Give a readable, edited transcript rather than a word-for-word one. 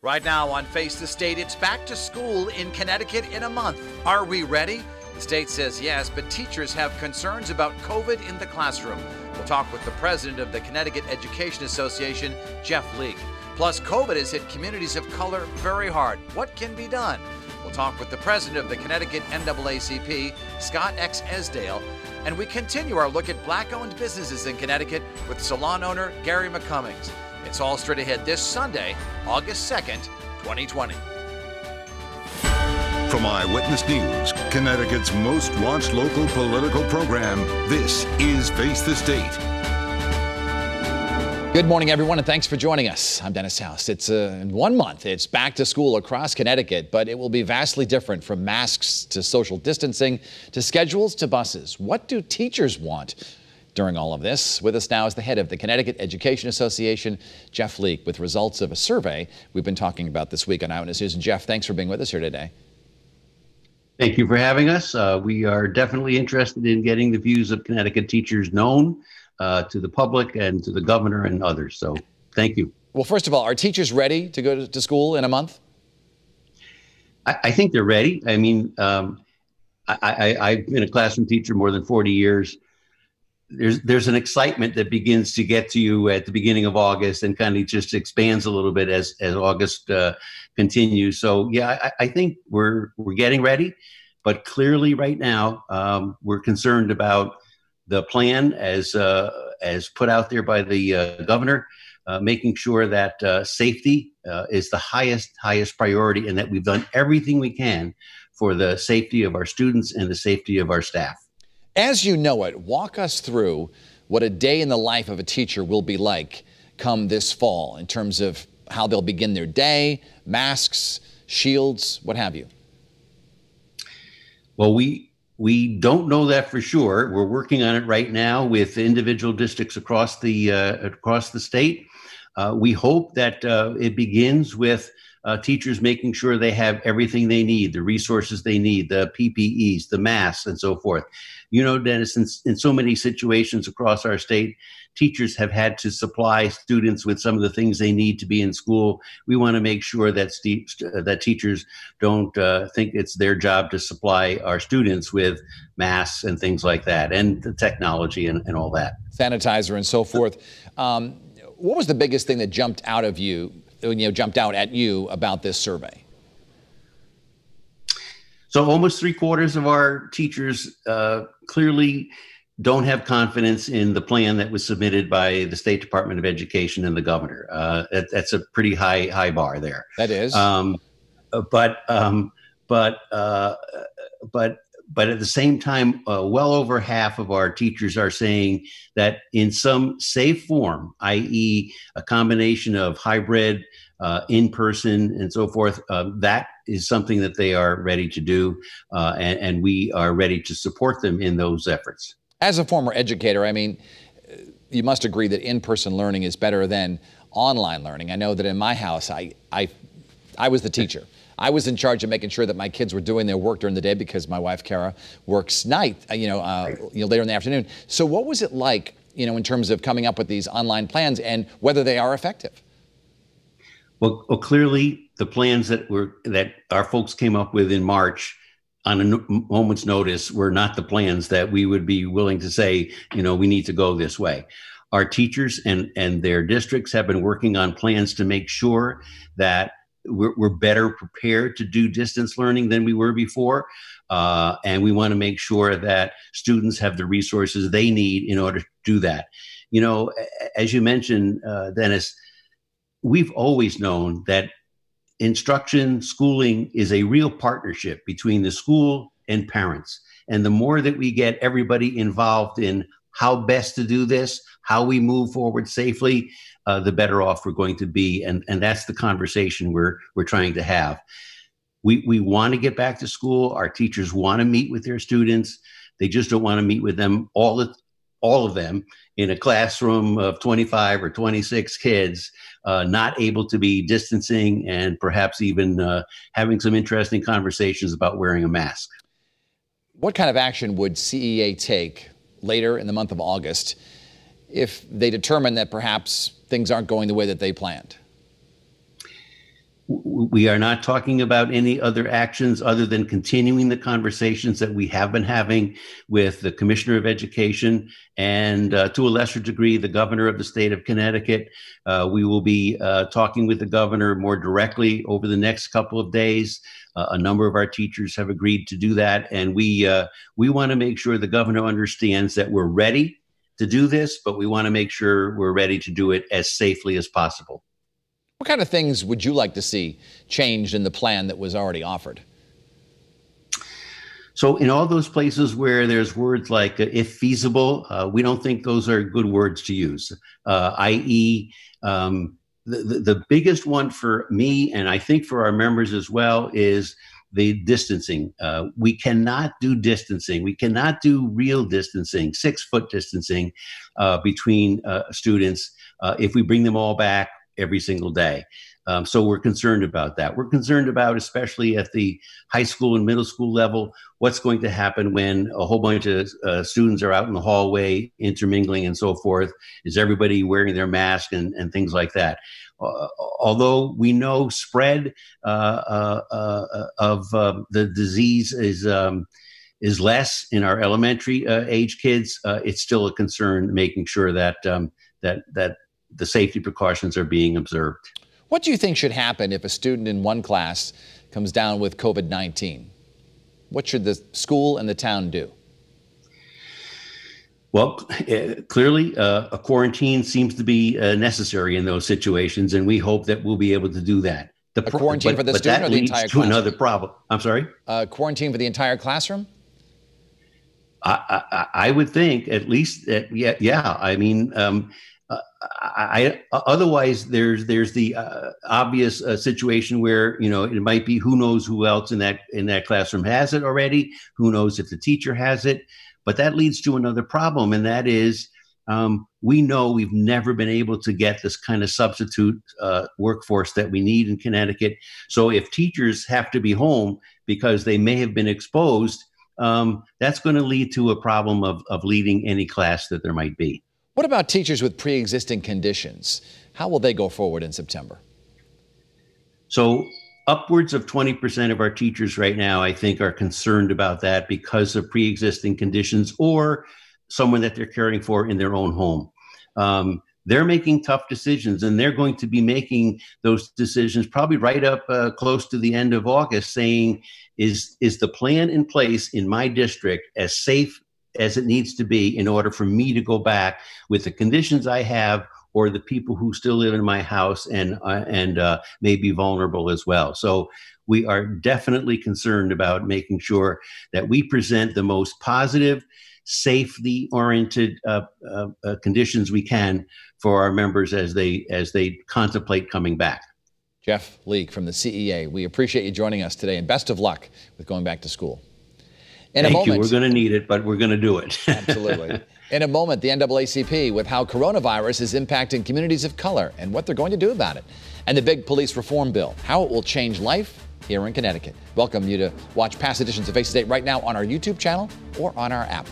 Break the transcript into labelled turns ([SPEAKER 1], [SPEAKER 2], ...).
[SPEAKER 1] Right now on Face the State, it's back to school in Connecticut in a month. Are we ready? The state says yes, but teachers have concerns about COVID in the classroom. We'll talk with the president of the Connecticut Education Association, Jeff Leake. Plus, COVID has hit communities of color very hard. What can be done? We'll talk with the president of the Connecticut NAACP, Scott X. Esdale. And we continue our look at black-owned businesses in Connecticut with salon owner Gary McCummings. It's all straight ahead this Sunday, August 2nd, 2020.
[SPEAKER 2] From Eyewitness News, Connecticut's most watched local political program, this is Face the State.
[SPEAKER 3] Good morning, everyone, and thanks for joining us. I'm Dennis House. It's in 1 month. It's back to school across Connecticut, but it will be vastly different, from masks to social distancing to schedules to buses. What do teachers want during all of this? With us now is the head of the Connecticut Education Association, Jeff Leake, with results of a survey we've been talking about this week on Eyewitness News. And Jeff, thanks for being with us here today.
[SPEAKER 4] Thank you for having us. We are definitely interested in getting the views of Connecticut teachers known to the public and to the governor and others. So thank you.
[SPEAKER 3] Well, first of all, are teachers ready to go to school in a month?
[SPEAKER 4] I think they're ready. I mean, I've been a classroom teacher more than 40 years. There's an excitement that begins to get to you at the beginning of August and kind of just expands a little bit as August continues. So yeah, I think we're getting ready, but clearly right now we're concerned about the plan as put out there by the governor, making sure that safety is the highest priority, and that we've done everything we can for the safety of our students and the safety of our staff.
[SPEAKER 3] As you know it, walk us through what a day in the life of a teacher will be like come this fall in terms of how they'll begin their day, masks, shields, what have you.
[SPEAKER 4] Well, we don't know that for sure. We're working on it right now with individual districts across the state. We hope that it begins with teachers making sure they have everything they need, the resources they need, the PPEs, the masks, and so forth. You know, Dennis, in so many situations across our state, teachers have had to supply students with some of the things they need to be in school. We want to make sure that that teachers don't think it's their job to supply our students with masks and things like that, and the technology and all that.
[SPEAKER 3] Sanitizer and so forth. What was the biggest thing that jumped out at you about this survey?
[SPEAKER 4] So almost 3/4 of our teachers clearly don't have confidence in the plan that was submitted by the State Department of Education and the governor. That's a pretty high bar there.
[SPEAKER 3] That is.
[SPEAKER 4] But at the same time, well over half of our teachers are saying that in some safe form, i.e. a combination of hybrid, in-person, and so forth, that is something that they are ready to do, and we are ready to support them in those efforts.
[SPEAKER 3] As a former educator, I mean, you must agree that in-person learning is better than online learning. I know that in my house, I was the teacher. I was in charge of making sure that my kids were doing their work during the day because my wife, Kara, works night, later in the afternoon. So what was it like, in terms of coming up with these online plans and whether they are effective?
[SPEAKER 4] Well, clearly the plans that our folks came up with in March on a moment's notice were not the plans that we would be willing to say, we need to go this way. Our teachers and their districts have been working on plans to make sure that we're better prepared to do distance learning than we were before. And we want to make sure that students have the resources they need in order to do that. As you mentioned, Dennis, we've always known that schooling is a real partnership between the school and parents. And the more that we get everybody involved in how best to do this, how we move forward safely, the better off we're going to be. And that's the conversation we're trying to have. We want to get back to school. Our teachers want to meet with their students. They just don't want to meet with them, all of them, in a classroom of 25 or 26 kids, not able to be distancing and perhaps even having some interesting conversations about wearing a mask.
[SPEAKER 3] What kind of action would CEA take later in the month of August if they determine that perhaps things aren't going the way that they planned?
[SPEAKER 4] We are not talking about any other actions other than continuing the conversations that we have been having with the Commissioner of Education and to a lesser degree, the governor of the state of Connecticut. We will be talking with the governor more directly over the next couple of days. A number of our teachers have agreed to do that. And we want to make sure the governor understands that we're ready to do this, but we want to make sure we're ready to do it as safely as possible.
[SPEAKER 3] What kind of things would you like to see changed in the plan that was already offered?
[SPEAKER 4] So in all those places where there's words like if feasible, we don't think those are good words to use, i.e., the biggest one for me, and I think for our members as well, is the distancing. We cannot do distancing. We cannot do real distancing, 6-foot distancing between students if we bring them all back every single day. So we're concerned about that. We're concerned about, especially at the high school and middle school level, what's going to happen when a whole bunch of students are out in the hallway intermingling and so forth. Is everybody wearing their mask and things like that? Although we know spread of the disease is less in our elementary age kids, it's still a concern making sure that that the safety precautions are being observed.
[SPEAKER 3] What do you think should happen if a student in one class comes down with COVID-19? What should the school and the town do?
[SPEAKER 4] Well, clearly, a quarantine seems to be necessary in those situations, and we hope that we'll be able to do that.
[SPEAKER 3] A quarantine for the student or the entire classroom?
[SPEAKER 4] Another problem. I'm sorry?
[SPEAKER 3] Quarantine for the entire classroom?
[SPEAKER 4] I would think at least, yeah. I mean, otherwise there's the obvious situation where, you know, it might be who knows who else in that classroom has it already, who knows if the teacher has it, but that leads to another problem, and that is we know we've never been able to get this kind of substitute workforce that we need in Connecticut. So if teachers have to be home because they may have been exposed, that's going to lead to a problem of leading any class that there might be.
[SPEAKER 3] What about teachers with pre-existing conditions? How will they go forward in September?
[SPEAKER 4] So upwards of 20% of our teachers right now, I think, are concerned about that because of pre-existing conditions or someone that they're caring for in their own home. They're making tough decisions, and they're going to be making those decisions probably right up close to the end of August, saying, is the plan in place in my district as safe as it needs to be in order for me to go back with the conditions I have, or the people who still live in my house and may be vulnerable as well. So we are definitely concerned about making sure that we present the most positive, safety-oriented conditions we can for our members as they contemplate coming back.
[SPEAKER 3] Jeff Leake from the CEA, we appreciate you joining us today, and best of luck with going back to school.
[SPEAKER 4] Thank you. We're going to need it, but we're going to do it.
[SPEAKER 3] Absolutely. In a moment, the NAACP with how coronavirus is impacting communities of color and what they're going to do about it. And the big police reform bill, how it will change life here in Connecticut. Welcome you to watch past editions of Face the State right now on our YouTube channel or on our app.